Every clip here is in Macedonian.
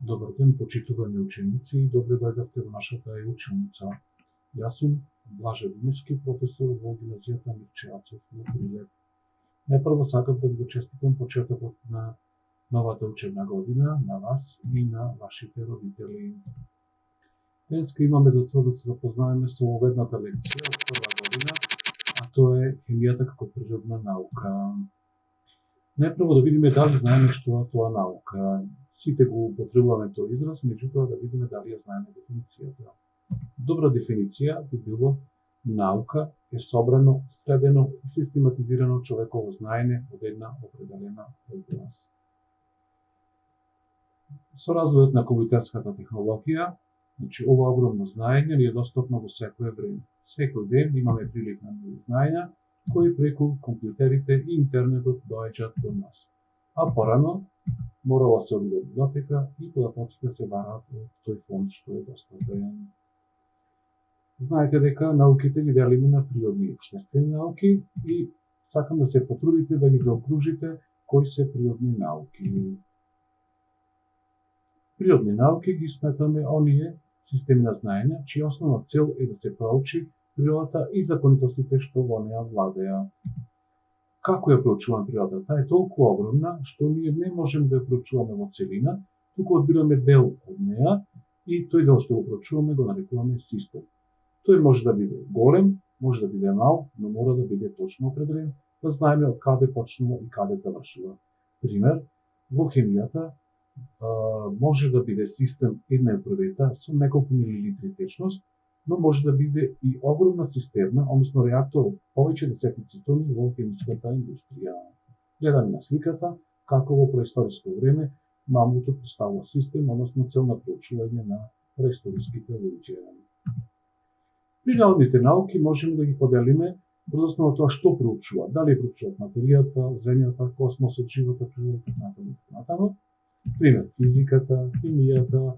Добар ден, почитувани ученици, и добре дојдовте во нашата училница. Јас сум Блаже Думески, професор во гимназијата Мирче Ацев во Прилеп. Најпрво сакам да ви го честитам почетокот на новата учебна година на вас и на вашите родители. Денеска имаме за цел да се запознаеме со оведната лекција од прва година, а тоа е хемијата како природна наука. Најпрво да видиме дали знаеме што е тоа наука. Сите го употребуваме тој израз, меѓутоа да видиме дали ја знаеме дефиницијата. Добра дефиниција би било наука е собрано, следено и систематизирано човеково знаење од една определена област. Со развојот на компјутерската технологија, ова огромно знаење ни е достапно во секое време. Секој ден имаме прилик на нови знаења кои преку компјутерите и интернетот доаѓаат до нас. А порано морало се оди до библиотека и податоците се бараат од тој фонд што е достапен. Знаете дека науките ги делиме на природни и општествени науки и сакам да се потрудите да ги заокружите кои се природни науки. Природни науки ги сметаме оние системи на знаење, чија основна цел е да се проучи природата и законитостите што во неа владеа. Како ја проучуваме природата? Таа е толку огромна што ние не можеме да ја проучуваме во целина, туку одбираме дел од неа и тој дел што го проучуваме го нарекуваме систем. Тој може да биде голем, може да биде мал, но мора да биде точно определен, да знаеме од каде почнува и каде завршува. Пример, во хемијата може да биде систем една епровета со неколку милилитри течност, но може да биде и огромна цистерна, односно реактор од повеќе десетници тони во хемиската индустрија. Гледаме на сликата како во преисториско време мамутот представува систем, односно цел на проучување на преисториските луѓе. Природните науки можеме да ги поделиме врз основа тоа што проучува, дали проучуваат материјата, земјата, космосот, животот, природата, натаму. Пример, физиката, хемијата,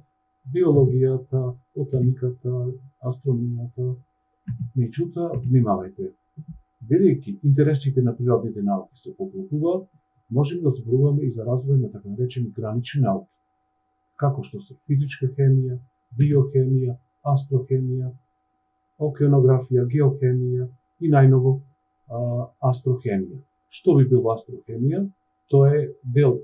биологијата, ботаниката, астрономијата. Меѓутоа, внимавајте. Бидејќи интересите на природните науки се поголемуваат, можеме да зборуваме и за развој на така наречени гранични науки, како што се физичка хемија, биохемија, астрохемија, океанографија, геохемија и најново астрохемија. Што би било астрохемија? Тоа е дел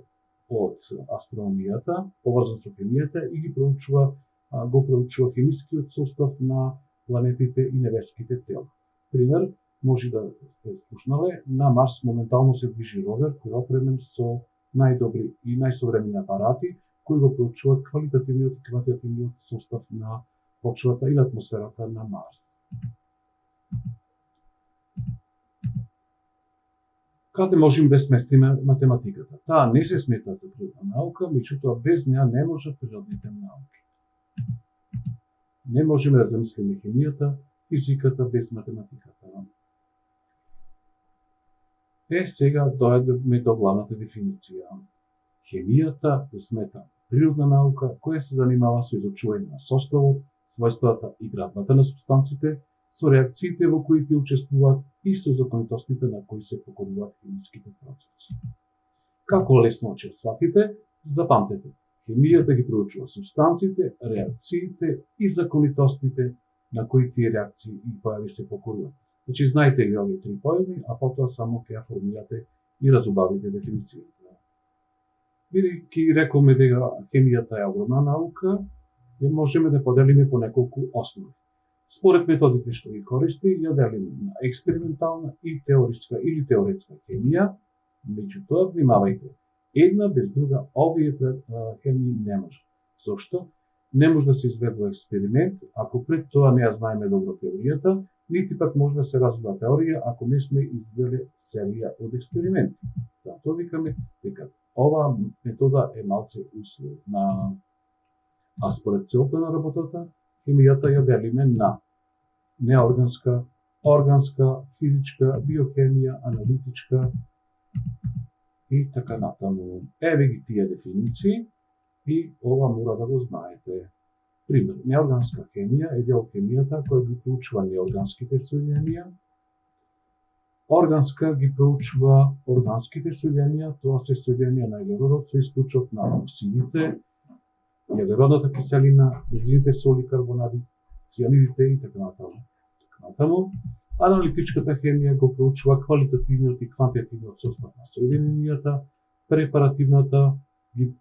од астрономијата, поврзан со хемијата и го проучува хемискиот состав на планетите и небеските тела. Пример, може да сте слушнале, на Марс моментално се движи ровер кој е опремен со најдобри и најсовремени апарати кои го проучуваат квалитативниот и квантитативниот состав на почвата и на атмосферата на Марс. Каде можеме да сместиме математиката? Таа не се смета за природна наука, меѓутоа без неа не можат природните науки. Не можеме да замислиме хемијата, физиката без математиката. Сега дојдовме до главната дефиниција. Хемијата е смета природна наука која се занимава со изучување на составот, својствата и градбата на супстанците, со реакциите во кои тие учествуваат и со законитостите на кои се покоруваат хемиските процеси. Како лесно ќе сватите, запамтете. Хемијата ги проучува супстанците, реакциите и законитостите на кои тие реакции и појави се покоруваат. Значи, знаете ги овие три појави, а потоа само ќе ја формулирате и разубавите дефиницијата. Бидејќи рековме дека хемијата е огромна наука, ја можеме да поделиме по неколку основи. Според методите што ги користи, ја делиме на експериментална и теориска или теоретска хемија, меѓутоа внимавајте, една без друга овие хемии не може. Зошто? Не може да се изведува експеримент ако пред тоа не ја знаеме добро теоријата, нити пак може да се развива теорија ако не сме извеле серија од експерименти. Затоа викаме дека оваа метода е малце условна. А според целта на работата, хемијата ја делиме на неорганска, органска, физичка, биохемија, аналитичка и така натаму. Еве ги тие дефиниции и ова мора да го знаете. Пример, неорганска хемија е дел хемијата која ги проучува неорганските соединенија. Органска ги проучува органските соединенија, тоа се соединенија на елеродот со исклучок на оксидите, јаглеродната киселина, бензините, соли, карбонади, цианидите и така натаму. Аналитичката хемија го проучува квалитативниот и квантитативниот состав на соединенијата, препаративната ги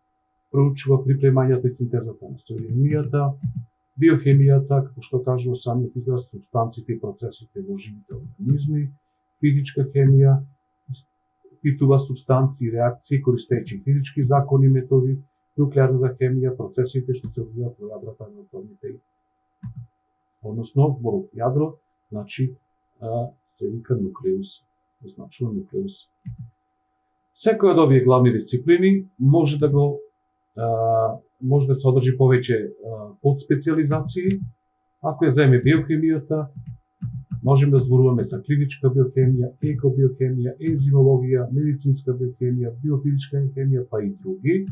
проучува припремањата и синтезата на соединенијата, биохемијата, како што кажува самиот израз, субстанците и процесите во живите организми, физичка хемија, испитува субстанции и реакции користејќи физички закони и методи, нуклеарната хемија, процесите што се одвиваат во јадрата на атомите. Односно, во јадро, значи, се вика нуклеус, означува нуклеус. Секој од овие главни дисциплини може да содржи повеќе подспециализации. Ако ја земе биохемијата, можеме да зборуваме за клиничка биохемија, екобиохемија, ензимологија, медицинска биохемија, биофизичка хемија, па и други.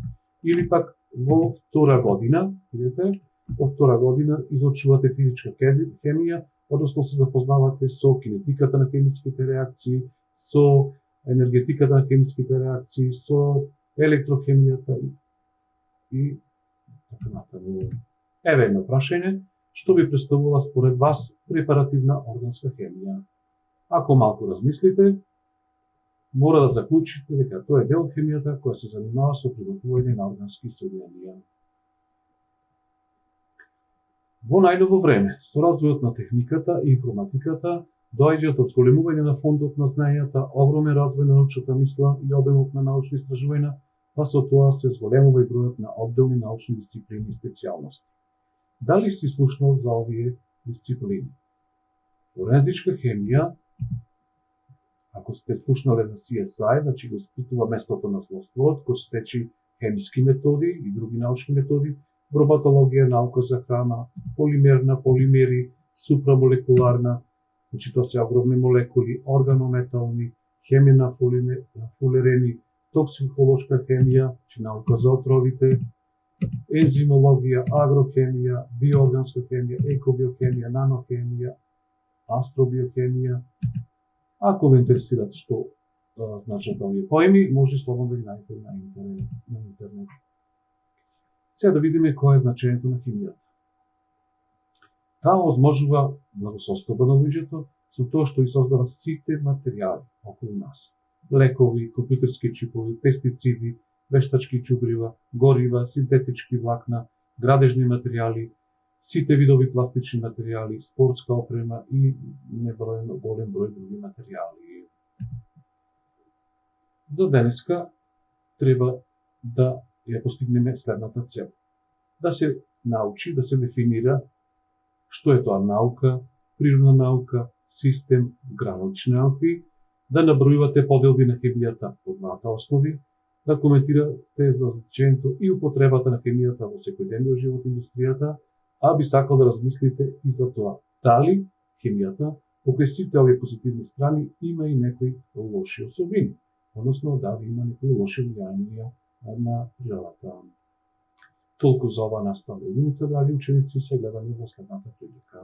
Или пак во втора година, видите, во втора година изучувате физичка хемија, односно се запознавате со кинетиката на хемиските реакции, со енергетиката на хемиските реакции, со електрохемијата и така натаму. Еве едно прашање, што би представува според вас препаративна органска хемија? Ако малку размислите, мора да заклучите дека тоа е дел од хемијата која се занимава со приготвување на органски соединенија. Во најново време, со развојот на техниката и информатиката, доаѓаат од зголемување на фондот на знаењата, огромен развој на научната мисла и обемот на научни истражувања, па со тоа се зголемува и бројот на одделни научни дисциплини и специјалности. Дали си слушнал за овие дисциплини? Форензичка хемија, ако сте слушнале за CSI, значи го испитува местото на злоствот, користејќи хемиски методи и други научни методи, бробатологија, наука за храна, полимерна, полимери, супрамолекуларна, значи тоа се огромни молекули, органометални, хемија на фулерени, токсиколошка хемија, значи наука за отровите, ензимологија, агрохемија, биоорганска хемија, екобиохемија, нанохемија, астробиохемија. Ако ве интересират што значат овие поими, може слободно да ги најдете на интернет. Сега да видиме кој е значењето на хемијата. Таа овозможува благосостојба на луѓето со тоа што и создава сите материјали околу нас. Лекови, компјутерски чипови, пестициди, вештачки ќубрива, горива, синтетички влакна, градежни материјали, сите видови пластични материјали, спортска опрема и небројно голем број други материјали. За денеска треба да ја постигнеме следната цел. Да се научи, да се дефинира што е тоа наука, природна наука, систем, гранични науки, да набројувате поделби на хемијата по двата основи, да коментирате за значењето и употребата на хемијата во секојдневниот живот и индустријата, а би сакал да размислите и за тоа дали хемијата, покрај сите овие позитивни страни, има и некои лоши особини, односно дали има некои лоши влијанија на природата. Толку за ова наставна единица, драги ученици, се гледаме во следната прилика.